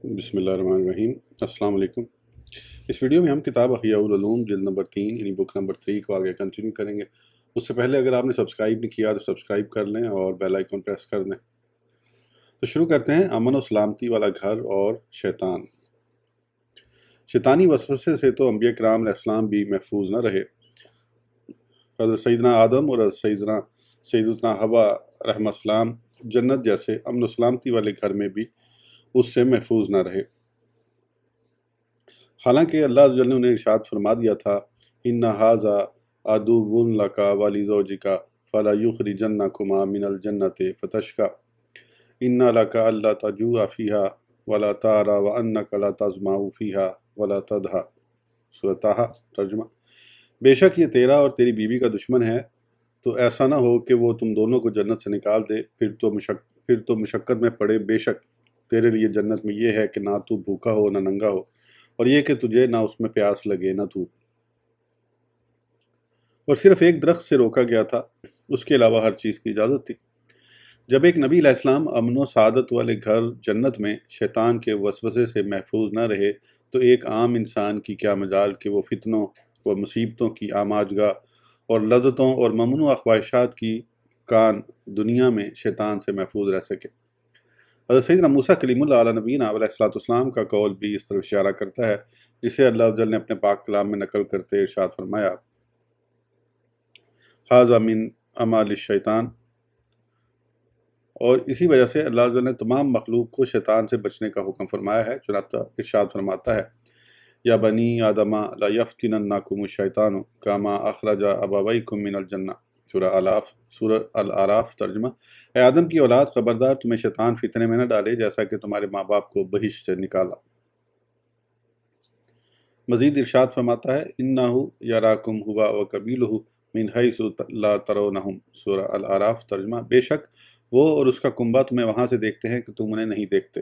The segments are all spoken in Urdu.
بسم اللہ الرحمن الرحیم۔ السلام علیکم۔ اس ویڈیو میں ہم کتاب احیاء العلوم جلد نمبر 3 یعنی بک نمبر 3 کو آگے کنٹینیو کریں گے۔ اس سے پہلے اگر آپ نے سبسکرائب نہیں کیا تو سبسکرائب کر لیں اور بیل آئیکن پریس کر دیں۔ تو شروع کرتے ہیں امن و سلامتی والا گھر اور شیطان۔ شیطانی وسوسے سے تو انبیاء کرام علیہ السلام بھی محفوظ نہ رہے۔ حضرت سیدنا آدم اور حضرت سیدتنا حوا رحمہ السلام جنت جیسے امن و سلامتی والے گھر میں بھی اس سے محفوظ نہ رہے، حالانکہ اللہ عز و جل نے انہیں ارشاد فرما دیا تھا ان ھذا عدو لک ولزوجک فلا یخرجنکما من الجنۃ فتشقی ان لک الا تجوع فیہا ولا تعری وانک لا تظمأ فیہا ولا تضحی۔ سورۃ طٰہٰ۔ ترجمہ: بے شک یہ تیرا اور تیری بیوی کا دشمن ہے، تو ایسا نہ ہو کہ وہ تم دونوں کو جنت سے نکال دے، پھر تو مشقت میں پڑے۔ بے شک تیرے لیے جنت میں یہ ہے کہ نہ تو بھوکا ہو نہ ننگا ہو، اور یہ کہ تجھے نہ اس میں پیاس لگے نہ دھوپ۔ اور صرف ایک درخت سے روکا گیا تھا، اس کے علاوہ ہر چیز کی اجازت تھی۔ جب ایک نبی علیہ السلام امن و سعادت والے گھر جنت میں شیطان کے وسوسے سے محفوظ نہ رہے، تو ایک عام انسان کی کیا مجال کہ وہ فتنوں و مصیبتوں کی آماجگاہ اور لذتوں اور ممنوع خواہشات کی کان دنیا میں شیطان سے محفوظ رہ سکے۔ حضرت سیدنا موسیٰ کلیم اللہ علیہ نبینا علیہ السلام کا قول بھی اس طرف اشارہ کرتا ہے، جسے اللہ عز و جل نے اپنے پاک کلام میں نقل کرتے ارشاد فرمایا ھذا من اعمال الشیطان۔ اور اسی وجہ سے اللہ عز و جل نے تمام مخلوق کو شیطان سے بچنے کا حکم فرمایا ہے، چنانچہ ارشاد فرماتا ہے یا بنی آدم لا یفتننکم الشیطان کما اخرج ابویکم من الجنہ۔ سورہ الاعراف۔ ترجمہ: اے آدم کی اولاد، خبردار تمہیں شیطان فتنے میں نہ ڈالے جیسا کہ تمہارے ماں باپ کو بہشت سے نکالا۔ مزید ارشاد فرماتا ہے انہ یراکم ہوا وقبیلہ من حیث لا ترونہم۔ سورہ الاعراف۔ ترجمہ: بے شک وہ اور اس کا کنبہ تمہیں وہاں سے دیکھتے ہیں کہ تم انہیں نہیں دیکھتے۔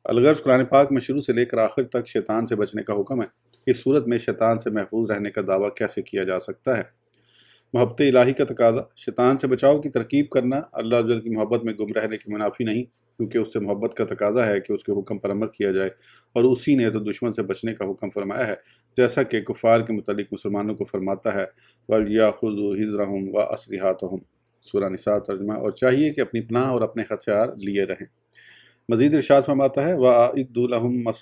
الغرض قرآن پاک میں شروع سے لے کر آخر تک شیطان سے بچنے کا حکم ہے۔ اس صورت میں شیطان سے محفوظ رہنے کا دعویٰ کیسے کیا جا سکتا ہے؟ محبت الہی کا تقاضا۔ شیطان سے بچاؤ کی ترکیب کرنا اللہ عز و جل کی محبت میں گم رہنے کے منافی نہیں، کیونکہ اس سے محبت کا تقاضا ہے کہ اس کے حکم پر عمل کیا جائے، اور اسی نے تو دشمن سے بچنے کا حکم فرمایا ہے، جیسا کہ کفار کے متعلق مسلمانوں کو فرماتا ہے وَلْيَأْخُذُوا حِذْرَهُمْ وَأَسْلِحَتَهُمْ۔ سورہ نساء۔ ترجمہ: اور چاہیے کہ اپنی پناہ اور اپنے ہتھیار لیے رہیں۔ مزید ارشاد فرماتا ہے وَأَعِدُّوا لَهُم مَّا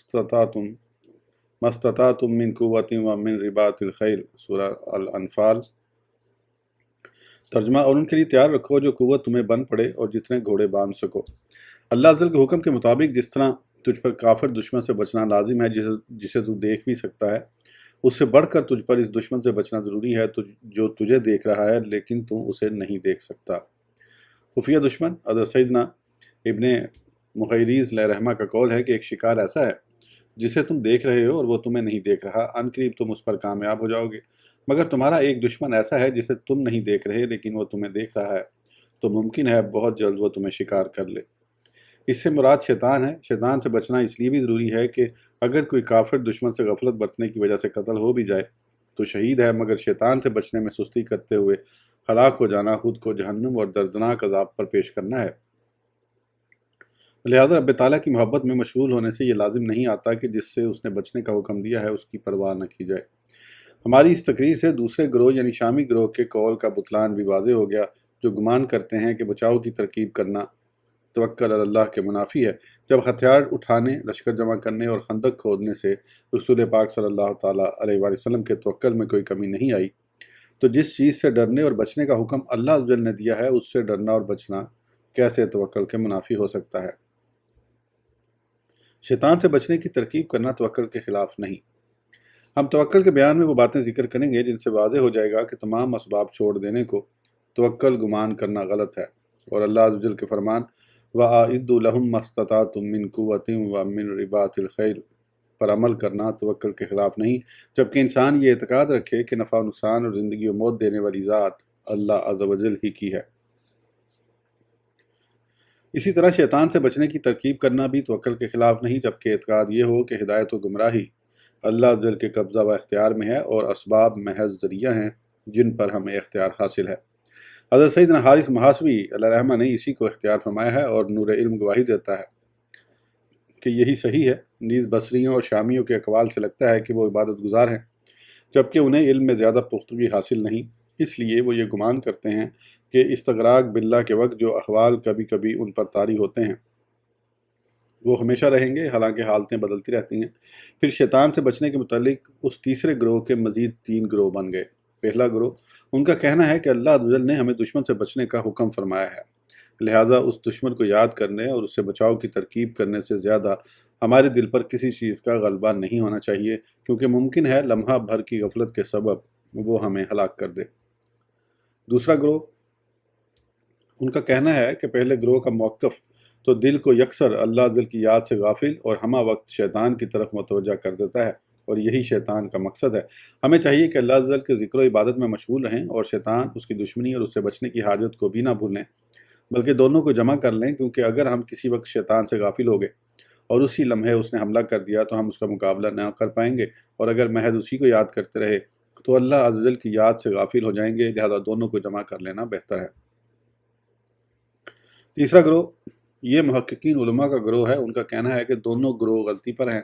اسْتَطَعْتُم مِّن قُوَّةٍ وَمِن رِّبَاطِ الْخَيْلِ۔ سورہ الانفال۔ ترجمہ: اور ان کے لیے تیار رکھو جو قوت تمہیں بن پڑے اور جتنے گھوڑے باندھ سکو۔ اللہ عز و جل کے حکم کے مطابق جس طرح تجھ پر کافر دشمن سے بچنا لازم ہے جسے تو دیکھ بھی سکتا ہے، اس سے بڑھ کر تجھ پر اس دشمن سے بچنا ضروری ہے جو تجھے دیکھ رہا ہے لیکن تو اسے نہیں دیکھ سکتا۔ خفیہ دشمن۔ حضرت سیدنا ابن مخیریز علیہ رحمہ کا قول ہے کہ ایک شکار ایسا ہے جسے تم دیکھ رہے ہو اور وہ تمہیں نہیں دیکھ رہا، عن قریب تم اس پر کامیاب ہو جاؤ گے، مگر تمہارا ایک دشمن ایسا ہے جسے تم نہیں دیکھ رہے لیکن وہ تمہیں دیکھ رہا ہے، تو ممکن ہے بہت جلد وہ تمہیں شکار کر لے۔ اس سے مراد شیطان ہے۔ شیطان سے بچنا اس لیے بھی ضروری ہے کہ اگر کوئی کافر دشمن سے غفلت برتنے کی وجہ سے قتل ہو بھی جائے تو شہید ہے، مگر شیطان سے بچنے میں سستی کرتے ہوئے ہلاک ہو جانا خود کو جہنم اور دردناک عذاب پر پیش کرنا ہے۔ لہذا رب تعالیٰ کی محبت میں مشغول ہونے سے یہ لازم نہیں آتا کہ جس سے اس نے بچنے کا حکم دیا ہے اس کی پرواہ نہ کی جائے۔ ہماری اس تقریر سے دوسرے گروہ یعنی شامی گروہ کے قول کا بطلان بھی واضح ہو گیا، جو گمان کرتے ہیں کہ بچاؤ کی ترکیب کرنا توکل علی اللہ کے منافی ہے۔ جب ہتھیار اٹھانے، لشکر جمع کرنے اور خندق کھودنے سے رسول پاک صلی اللہ تعالیٰ علیہ وآلہ وسلم کے توکل میں کوئی کمی نہیں آئی، تو جس چیز سے ڈرنے اور بچنے کا حکم اللہ عز و جل نے دیا ہے اس سے ڈرنا اور بچنا کیسے توکل کے منافی ہو سکتا ہے؟ شیطان سے بچنے کی ترکیب کرنا توکل کے خلاف نہیں۔ ہم توکل کے بیان میں وہ باتیں ذکر کریں گے جن سے واضح ہو جائے گا کہ تمام اسباب چھوڑ دینے کو توکل گمان کرنا غلط ہے، اور اللہ عز و جل کے فرمان وَأَعِدُّوا لَهُم مَّا اسْتَطَعْتُم مِّن قُوَّةٍ وَمِن رِّبَاطِ الْخَيْلِ پر عمل کرنا توکل کے خلاف نہیں، جبکہ انسان یہ اعتقاد رکھے کہ نفع و نقصان اور زندگی و موت دینے والی ذات اللہ عز و جل ہی کی ہے۔ اسی طرح شیطان سے بچنے کی ترکیب کرنا بھی توکل کے خلاف نہیں، جبکہ اعتقاد یہ ہو کہ ہدایت و گمراہی اللہ عز و جل کے قبضہ و اختیار میں ہے اور اسباب محض ذریعہ ہیں جن پر ہمیں اختیار حاصل ہے۔ حضرت سیدنا حارث محاسبی علیہ رحمہ نے اسی کو اختیار فرمایا ہے، اور نور علم گواہی دیتا ہے کہ یہی صحیح ہے۔ نیز بصریوں اور شامیوں کے اقوال سے لگتا ہے کہ وہ عبادت گزار ہیں، جبکہ انہیں علم میں زیادہ پختگی حاصل نہیں، اس لیے وہ یہ گمان کرتے ہیں کہ استغراق باللہ کے وقت جو احوال کبھی کبھی ان پر طاری ہوتے ہیں وہ ہمیشہ رہیں گے، حالانکہ حالتیں بدلتی رہتی ہیں۔ پھر شیطان سے بچنے کے متعلق اس تیسرے گروہ کے مزید 3 گروہ بن گئے۔ پہلا گروہ، ان کا کہنا ہے کہ اللہ عز و جل نے ہمیں دشمن سے بچنے کا حکم فرمایا ہے، لہٰذا اس دشمن کو یاد کرنے اور اس سے بچاؤ کی ترکیب کرنے سے زیادہ ہمارے دل پر کسی چیز کا غلبہ نہیں ہونا چاہیے، کیونکہ ممکن ہے لمحہ بھر کی غفلت کے سبب وہ ہمیں ہلاک کر دے۔ دوسرا گروہ، ان کا کہنا ہے کہ پہلے گروہ کا موقف تو دل کو یکسر اللہ عز و جل کی یاد سے غافل اور ہمہ وقت شیطان کی طرف متوجہ کر دیتا ہے، اور یہی شیطان کا مقصد ہے۔ ہمیں چاہیے کہ اللہ عز و جل کے ذکر و عبادت میں مشغول رہیں، اور شیطان، اس کی دشمنی اور اس سے بچنے کی حاجت کو بھی نہ بھولیں، بلکہ دونوں کو جمع کر لیں، کیونکہ اگر ہم کسی وقت شیطان سے غافل ہو گئے اور اسی لمحے اس نے حملہ کر دیا تو ہم اس کا مقابلہ نہ کر پائیں گے، اور اگر محض اسی کو یاد کرتے رہے تو اللہ عز و جل کی یاد سے غافل ہو جائیں گے، لہذا دونوں کو جمع کر لینا بہتر ہے۔ تیسرا گروہ، یہ محققین علماء کا گروہ ہے، ان کا کہنا ہے کہ دونوں گروہ غلطی پر ہیں۔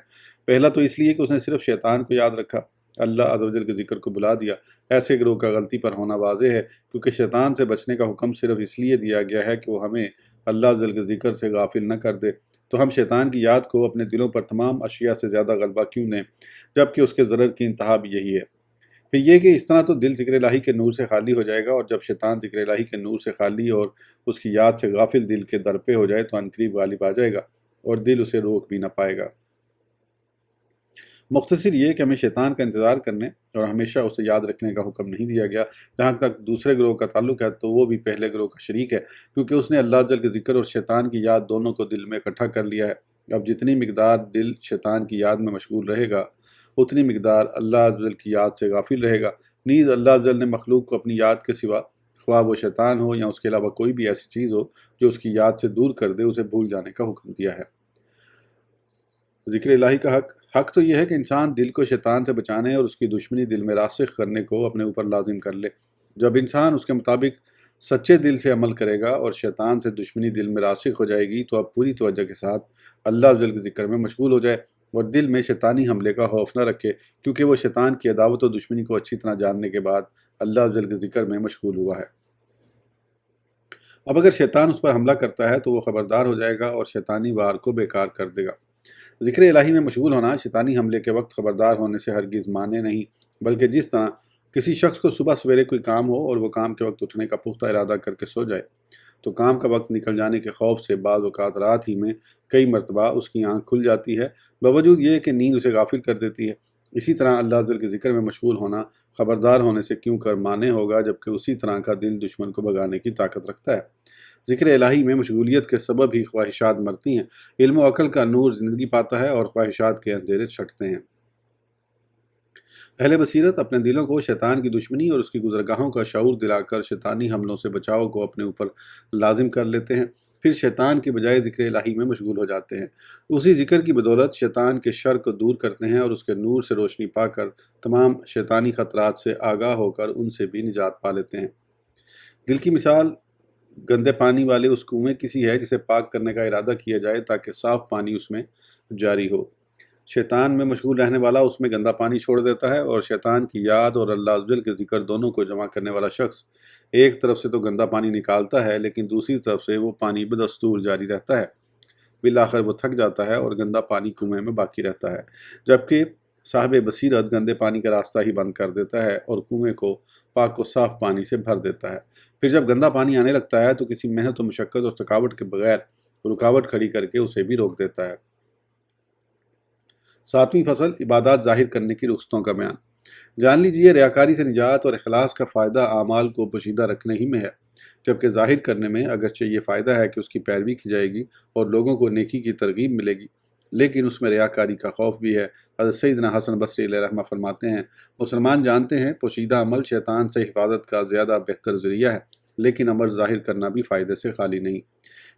پہلا تو اس لیے کہ اس نے صرف شیطان کو یاد رکھا، اللہ عز و جل کے ذکر کو بلا دیا۔ ایسے گروہ کا غلطی پر ہونا واضح ہے، کیونکہ شیطان سے بچنے کا حکم صرف اس لیے دیا گیا ہے کہ وہ ہمیں اللہ عز و جل کے ذکر سے غافل نہ کر دے، تو ہم شیطان کی یاد کو اپنے دلوں پر تمام اشیاء سے زیادہ غلبہ کیوں دیں، جبکہ اس کے ضرر کی انتہا بھی یہی ہے۔ پھر یہ کہ اس طرح تو دل ذکر الہی کے نور سے خالی ہو جائے گا، اور جب شیطان ذکر الہی کے نور سے خالی اور اس کی یاد سے غافل دل کے در پہ ہو جائے تو عنقریب غالب آ جائے گا اور دل اسے روک بھی نہ پائے گا۔ مختصر یہ کہ ہمیں شیطان کا انتظار کرنے اور ہمیشہ اسے یاد رکھنے کا حکم نہیں دیا گیا۔ جہاں تک دوسرے گروہ کا تعلق ہے تو وہ بھی پہلے گروہ کا شریک ہے، کیونکہ اس نے اللہ جل کے ذکر اور شیطان کی یاد دونوں کو دل میں اکٹھا کر لیا ہے۔ اب جتنی مقدار دل شیطان کی یاد میں مشغول رہے گا، اتنی مقدار اللہ عز و جل کی یاد سے غافل رہے گا۔ نیز اللہ عز و جل نے مخلوق کو اپنی یاد کے سوا، خواہ وہ شیطان ہو یا اس کے علاوہ کوئی بھی ایسی چیز ہو جو اس کی یاد سے دور کر دے، اسے بھول جانے کا حکم دیا ہے۔ ذکر الہی کا حق تو یہ ہے کہ انسان دل کو شیطان سے بچانے اور اس کی دشمنی دل میں راسخ کرنے کو اپنے اوپر لازم کر لے۔ جب انسان اس کے مطابق سچے دل سے عمل کرے گا اور شیطان سے دشمنی دل میں راسخ ہو جائے گی، تو اب پوری توجہ کے ساتھ اللہ عز و جل کے ذکر میں مشغول ہو جائے اور دل میں شیطانی حملے کا خوف نہ رکھے، کیونکہ وہ شیطان کی عداوت و دشمنی کو اچھی طرح جاننے کے بعد اللہ عز و جل کے ذکر میں مشغول ہوا ہے۔ اب اگر شیطان اس پر حملہ کرتا ہے تو وہ خبردار ہو جائے گا اور شیطانی وار کو بیکار کر دے گا۔ ذکر الہی میں مشغول ہونا شیطانی حملے کے وقت خبردار ہونے سے ہرگز مانے نہیں، بلکہ جس طرح کسی شخص کو صبح سویرے کوئی کام ہو اور وہ کام کے وقت اٹھنے کا پختہ ارادہ کر کے سو جائے، تو کام کا وقت نکل جانے کے خوف سے بعض اوقات رات ہی میں کئی مرتبہ اس کی آنکھ کھل جاتی ہے، باوجود یہ کہ نیند اسے غافل کر دیتی ہے۔ اسی طرح اللہ عز و جل کے ذکر میں مشغول ہونا خبردار ہونے سے کیوں کر مانے ہوگا، جبکہ اسی طرح کا دل دشمن کو بھگانے کی طاقت رکھتا ہے۔ ذکر الہی میں مشغولیت کے سبب ہی خواہشات مرتی ہیں، علم و عقل کا نور زندگی پاتا ہے اور خواہشات کے اندھیرے چھٹتے ہیں۔ اہل بصیرت اپنے دلوں کو شیطان کی دشمنی اور اس کی گزرگاہوں کا شعور دلا کر شیطانی حملوں سے بچاؤ کو اپنے اوپر لازم کر لیتے ہیں، پھر شیطان کی بجائے ذکر الہی میں مشغول ہو جاتے ہیں۔ اسی ذکر کی بدولت شیطان کے شر کو دور کرتے ہیں اور اس کے نور سے روشنی پا کر تمام شیطانی خطرات سے آگاہ ہو کر ان سے بھی نجات پا لیتے ہیں۔ دل کی مثال گندے پانی والے اس کنویں کسی ہے جسے پاک کرنے کا ارادہ کیا جائے تاکہ صاف پانی اس میں جاری ہو۔ شیطان میں مشغول رہنے والا اس میں گندا پانی چھوڑ دیتا ہے، اور شیطان کی یاد اور اللہ عز و جل کے ذکر دونوں کو جمع کرنے والا شخص ایک طرف سے تو گندا پانی نکالتا ہے، لیکن دوسری طرف سے وہ پانی بدستور جاری رہتا ہے۔ بالآخر وہ تھک جاتا ہے اور گندا پانی کنویں میں باقی رہتا ہے، جبکہ صاحب بصیرت گندے پانی کا راستہ ہی بند کر دیتا ہے اور کنویں کو پاک و صاف پانی سے بھر دیتا ہے۔ پھر جب گندا پانی آنے لگتا ہے تو کسی محنت و مشقت اور تھکاوٹ کے بغیر رکاوٹ کھڑی کر کے اسے بھی روک دیتا ہے۔ 7ویں فصل، عبادات ظاہر کرنے کی رخصتوں کا بیان۔ جان لیجئے ریاکاری سے نجات اور اخلاص کا فائدہ اعمال کو پوشیدہ رکھنے ہی میں ہے، جبکہ ظاہر کرنے میں اگرچہ یہ فائدہ ہے کہ اس کی پیروی کی جائے گی اور لوگوں کو نیکی کی ترغیب ملے گی، لیکن اس میں ریاکاری کا خوف بھی ہے۔ حضرت سیدنا حسن بصری علیہ رحمہ فرماتے ہیں، مسلمان جانتے ہیں پوشیدہ عمل شیطان سے حفاظت کا زیادہ بہتر ذریعہ ہے، لیکن عمل ظاہر کرنا بھی فائدے سے خالی نہیں۔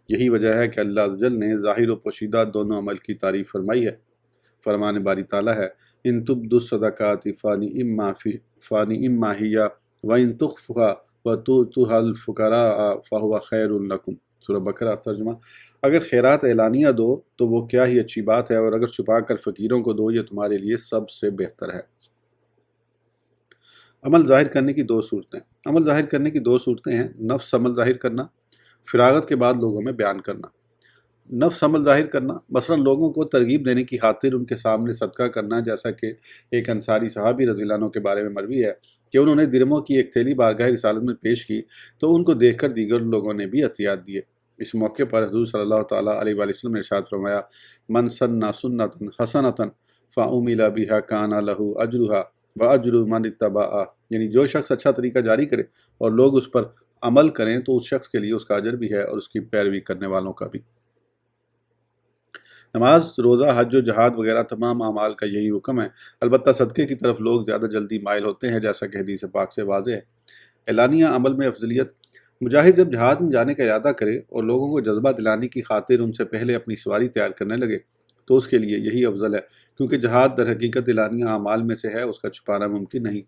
یہی وجہ ہے کہ اللہ عز و جل نے ظاہر و پوشیدہ دونوں عمل کی تعریف فرمائی ہے۔ فرمان باری تعالیٰ ہے، ان تبدوا الصدقات فانئما ہی وان تخفوها وتؤتوها الفقراء فهو خیر لکم۔ سورہ بقرہ ترجمہ۔ اگر خیرات اعلانیہ دو تو وہ کیا ہی اچھی بات ہے، اور اگر چھپا کر فقیروں کو دو یہ تمہارے لیے سب سے بہتر ہے۔ عمل ظاہر کرنے کی دو صورتیں۔ عمل ظاہر کرنے کی دو صورتیں ہیں: نفس عمل ظاہر کرنا، فراغت کے بعد لوگوں میں بیان کرنا۔ نفس عمل ظاہر کرنا، مثلا لوگوں کو ترغیب دینے کی خاطر ان کے سامنے صدقہ کرنا، جیسا کہ ایک انصاری صحابی رضی اللہ عنہ کے بارے میں مروی ہے کہ انہوں نے درہموں کی ایک تھیلی بارگاہ رسالت میں پیش کی تو ان کو دیکھ کر دیگر لوگوں نے بھی عطیات دیے۔ اس موقع پر حضور صلی اللہ تعالیٰ علیہ وآلہ وسلم نے ارشاد فرمایا: من سن سنۃ حسنۃ فعمل بها کان لہ اجرھا واجر من اتبعہ، یعنی جو شخص اچھا طریقہ جاری کرے اور لوگ اس پر عمل کریں تو اس شخص کے لیے اس کا اجر بھی ہے اور اس کی پیروی کرنے والوں کا بھی۔ نماز، روزہ، حج و جہاد وغیرہ تمام اعمال کا یہی حکم ہے، البتہ صدقے کی طرف لوگ زیادہ جلدی مائل ہوتے ہیں، جیسا کہ حدیث پاک سے واضح ہے۔ اعلانیہ عمل میں افضلیت: مجاہد جب جہاد میں جانے کا ارادہ کرے اور لوگوں کو جذبہ دلانے کی خاطر ان سے پہلے اپنی سواری تیار کرنے لگے تو اس کے لیے یہی افضل ہے، کیونکہ جہاد در حقیقت اعلانیہ اعمال میں سے ہے، اس کا چھپانا ممکن نہیں،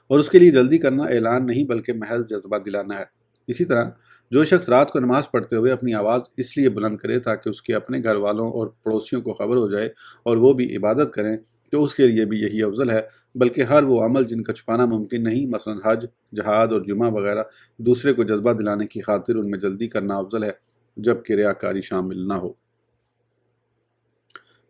اور اس کے لیے جلدی کرنا اعلان نہیں بلکہ محض جذبہ دلانا ہے۔ اسی طرح جو شخص رات کو نماز پڑھتے ہوئے اپنی آواز اس لیے بلند کرے تاکہ اس کے اپنے گھر والوں اور پڑوسیوں کو خبر ہو جائے اور وہ بھی عبادت کریں تو اس کے لیے بھی یہی افضل ہے، بلکہ ہر وہ عمل جن کا چھپانا ممکن نہیں، مثلا حج، جہاد اور جمعہ وغیرہ، دوسرے کو جذبہ دلانے کی خاطر ان میں جلدی کرنا افضل ہے، جبکہ ریاکاری شامل نہ ہو۔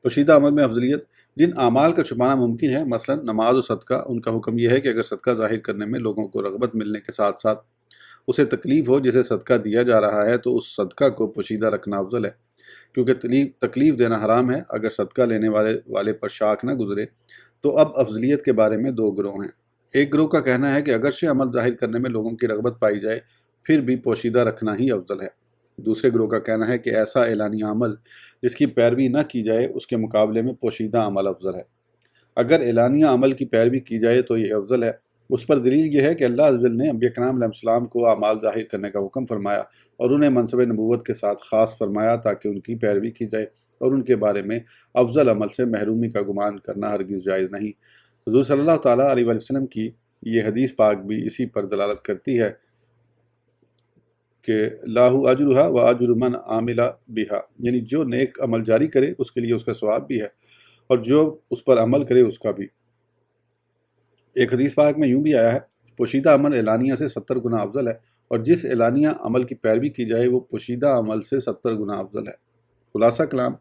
پوشیدہ عمل میں افضلیت: جن اعمال کا چھپانا ممکن ہے، مثلا نماز و صدقہ، ان کا حکم یہ ہے کہ اگر صدقہ ظاہر کرنے میں لوگوں کو رغبت ملنے کے ساتھ ساتھ اسے تکلیف ہو جسے صدقہ دیا جا رہا ہے تو اس صدقہ کو پوشیدہ رکھنا افضل ہے، کیونکہ تکلیف دینا حرام ہے۔ اگر صدقہ لینے والے پر شاک نہ گزرے تو اب افضلیت کے بارے میں دو گروہ ہیں۔ ایک گروہ کا کہنا ہے کہ اگرچہ عمل ظاہر کرنے میں لوگوں کی رغبت پائی جائے پھر بھی پوشیدہ رکھنا ہی افضل ہے۔ دوسرے گروہ کا کہنا ہے کہ ایسا اعلانیہ عمل جس کی پیروی نہ کی جائے اس کے مقابلے میں پوشیدہ عمل افضل ہے۔ اگر اعلانیہ عمل کی پیروی کی جائے تو یہ افضل ہے۔ اس پر دلیل یہ ہے کہ اللہ عز و جل نے انبیاء کرام علیہ السلام کو اعمال ظاہر کرنے کا حکم فرمایا اور انہیں منصب نبوت کے ساتھ خاص فرمایا تاکہ ان کی پیروی کی جائے، اور ان کے بارے میں افضل عمل سے محرومی کا گمان کرنا ہرگز جائز نہیں۔ حضور صلی اللہ تعالیٰ علیہ وآلہ وسلم کی یہ حدیث پاک بھی اسی پر دلالت کرتی ہے کہ لاہ اجرھا و اجر من عمل بہا، یعنی جو نیک عمل جاری کرے اس کے لیے اس کا ثواب بھی ہے اور جو اس پر عمل کرے اس کا بھی۔ ایک حدیث پاک میں یوں بھی آیا ہے: پوشیدہ عمل اعلانیہ سے 70 گنا افضل ہے، اور جس اعلانیہ عمل کی پیروی کی جائے وہ پوشیدہ عمل سے 70 گنا افضل ہے۔ خلاصہ کلام: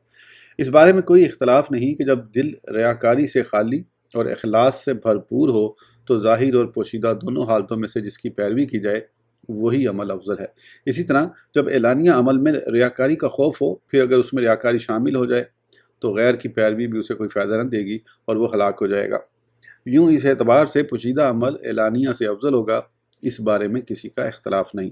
اس بارے میں کوئی اختلاف نہیں کہ جب دل ریاکاری سے خالی اور اخلاص سے بھرپور ہو تو ظاہر اور پوشیدہ دونوں حالتوں میں سے جس کی پیروی کی جائے وہی عمل افضل ہے۔ اسی طرح جب اعلانیہ عمل میں ریاکاری کا خوف ہو پھر اگر اس میں ریاکاری شامل ہو جائے تو غیر کی پیروی بھی اسے کوئی فائدہ نہ دے گی اور وہ ہلاک ہو جائے گا۔ یوں اس اعتبار سے پوشیدہ عمل اعلانیہ سے افضل ہوگا، اس بارے میں کسی کا اختلاف نہیں۔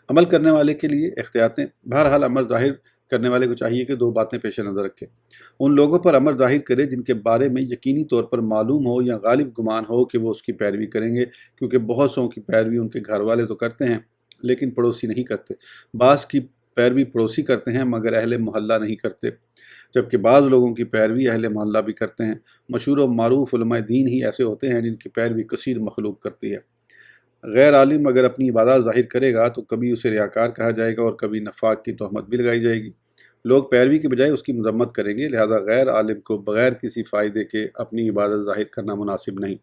عمل کرنے والے کے لیے احتیاطیں: بہرحال عمل ظاہر کرنے والے کو چاہیے کہ دو باتیں پیش نظر رکھے۔ ان لوگوں پر عمل ظاہر کرے جن کے بارے میں یقینی طور پر معلوم ہو یا غالب گمان ہو کہ وہ اس کی پیروی کریں گے، کیونکہ بہت سوں کی پیروی ان کے گھر والے تو کرتے ہیں لیکن پڑوسی نہیں کرتے، بعض کی پیروی پڑوسی کرتے ہیں مگر اہل محلہ نہیں کرتے، جبکہ بعض لوگوں کی پیروی اہل محلہ بھی کرتے ہیں۔ مشہور و معروف علماء دین ہی ایسے ہوتے ہیں جن کی پیروی کثیر مخلوق کرتی ہے۔ غیر عالم اگر اپنی عبادات ظاہر کرے گا تو کبھی اسے ریاکار کہا جائے گا اور کبھی نفاق کی تہمت بھی لگائی جائے گی۔ لوگ پیروی کے بجائے اس کی مذمت کریں گے، لہذا غیر عالم کو بغیر کسی فائدے کے اپنی عبادت ظاہر کرنا مناسب نہیں۔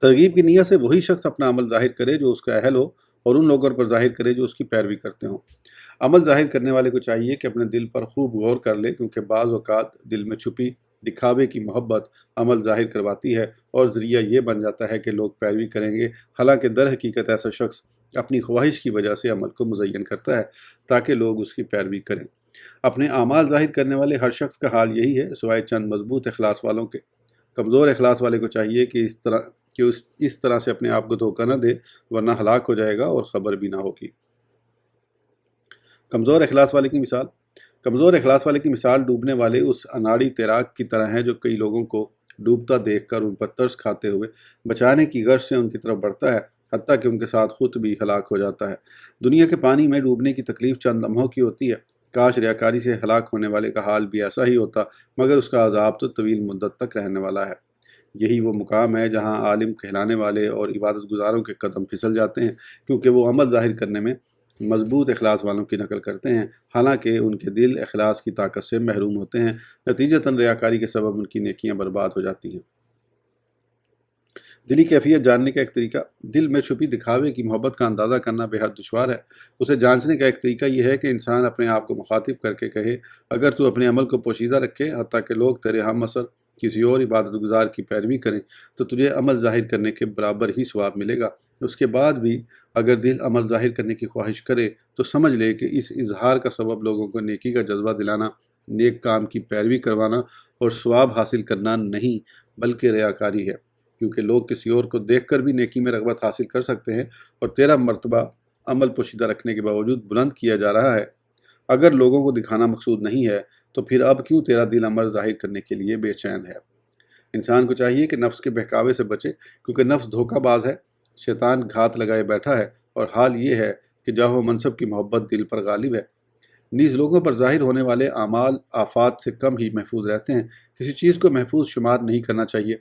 ترغیب کی نیت سے وہی شخص اپنا عمل ظاہر کرے جو اس کا اہل ہو اور ان لوگوں پر ظاہر کرے جو اس کی پیروی کرتے ہوں۔ عمل ظاہر کرنے والے کو چاہیے کہ اپنے دل پر خوب غور کر لے، کیونکہ بعض اوقات دل میں چھپی دکھاوے کی محبت عمل ظاہر کرواتی ہے اور ذریعہ یہ بن جاتا ہے کہ لوگ پیروی کریں گے، حالانکہ در حقیقت ایسا شخص اپنی خواہش کی وجہ سے عمل کو مزین کرتا ہے تاکہ لوگ اس کی پیروی کریں۔ اپنے اعمال ظاہر کرنے والے ہر شخص کا حال یہی ہے سوائے چند مضبوط اخلاص والوں کے۔ کمزور اخلاص والے کو چاہیے کہ اس طرح سے اپنے آپ کو دھوکہ نہ دے ورنہ ہلاک ہو جائے گا اور خبر بھی نہ ہوگی۔ کمزور اخلاص والے کی مثال: کمزور اخلاص والے کی مثال ڈوبنے والے اس اناڑی تیراک کی طرح ہے جو کئی لوگوں کو ڈوبتا دیکھ کر ان پر ترس کھاتے ہوئے بچانے کی غرض سے ان کی طرف بڑھتا ہے، حتیٰ کہ ان کے ساتھ خود بھی ہلاک ہو جاتا ہے۔ دنیا کے پانی میں ڈوبنے کی تکلیف چند لمحوں کی ہوتی ہے، کاش ریاکاری سے ہلاک ہونے والے کا حال بھی ایسا ہی ہوتا، مگر اس کا عذاب تو طویل مدت تک رہنے والا ہے۔ یہی وہ مقام ہے جہاں عالم کہلانے والے اور عبادت گزاروں کے قدم پھسل جاتے ہیں، کیونکہ وہ عمل ظاہر کرنے میں مضبوط اخلاص والوں کی نقل کرتے ہیں، حالانکہ ان کے دل اخلاص کی طاقت سے محروم ہوتے ہیں۔ نتیجتاً ریاکاری کے سبب ان کی نیکیاں برباد ہو جاتی ہیں۔ دلی کیفیت جاننے کا ایک طریقہ۔ دل میں چھپی دکھاوے کی محبت کا اندازہ کرنا بے حد دشوار ہے۔ اسے جانچنے کا ایک طریقہ یہ ہے کہ انسان اپنے آپ کو مخاطب کر کے کہے، اگر تو اپنے عمل کو پوشیدہ رکھے، حتیٰ کہ لوگ تیرے ہم اثر کسی اور عبادت گزار کی پیروی کریں، تو تجھے عمل ظاہر کرنے کے برابر ہی ثواب ملے گا۔ اس کے بعد بھی اگر دل عمل ظاہر کرنے کی خواہش کرے تو سمجھ لے کہ اس اظہار کا سبب لوگوں کو نیکی کا جذبہ دلانا، نیک کام کی پیروی کروانا اور ثواب حاصل کرنا نہیں، بلکہ ریاکاری ہے، کیونکہ لوگ کسی اور کو دیکھ کر بھی نیکی میں رغبت حاصل کر سکتے ہیں، اور تیرا مرتبہ عمل پوشیدہ رکھنے کے باوجود بلند کیا جا رہا ہے۔ اگر لوگوں کو دکھانا مقصود نہیں ہے تو پھر اب کیوں تیرا دل عمل ظاہر کرنے کے لیے بے چین ہے؟ انسان کو چاہیے کہ نفس کے بہکاوے سے بچے، کیونکہ نفس دھوکہ باز ہے، شیطان گھات لگائے بیٹھا ہے، اور حال یہ ہے کہ جاہ و منصب کی محبت دل پر غالب ہے۔ نیز لوگوں پر ظاہر ہونے والے اعمال آفات سے کم ہی محفوظ رہتے ہیں۔ کسی چیز کو محفوظ شمار نہیں کرنا چاہیے۔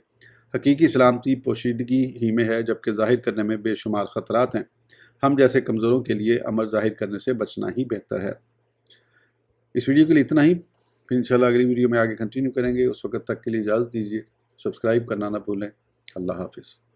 حقیقی سلامتی پوشیدگی ہی میں ہے، جبکہ ظاہر کرنے میں بے شمار خطرات ہیں۔ ہم جیسے کمزوروں کے لیے عمل ظاہر کرنے سے بچنا ہی بہتر ہے۔ اس ویڈیو کے لیے اتنا ہی، پھر انشاءاللہ اگلی ویڈیو میں آگے کنٹینیو کریں گے۔ اس وقت تک کے لیے اجازت دیجیے، سبسکرائب کرنا نہ بھولیں۔ اللہ حافظ۔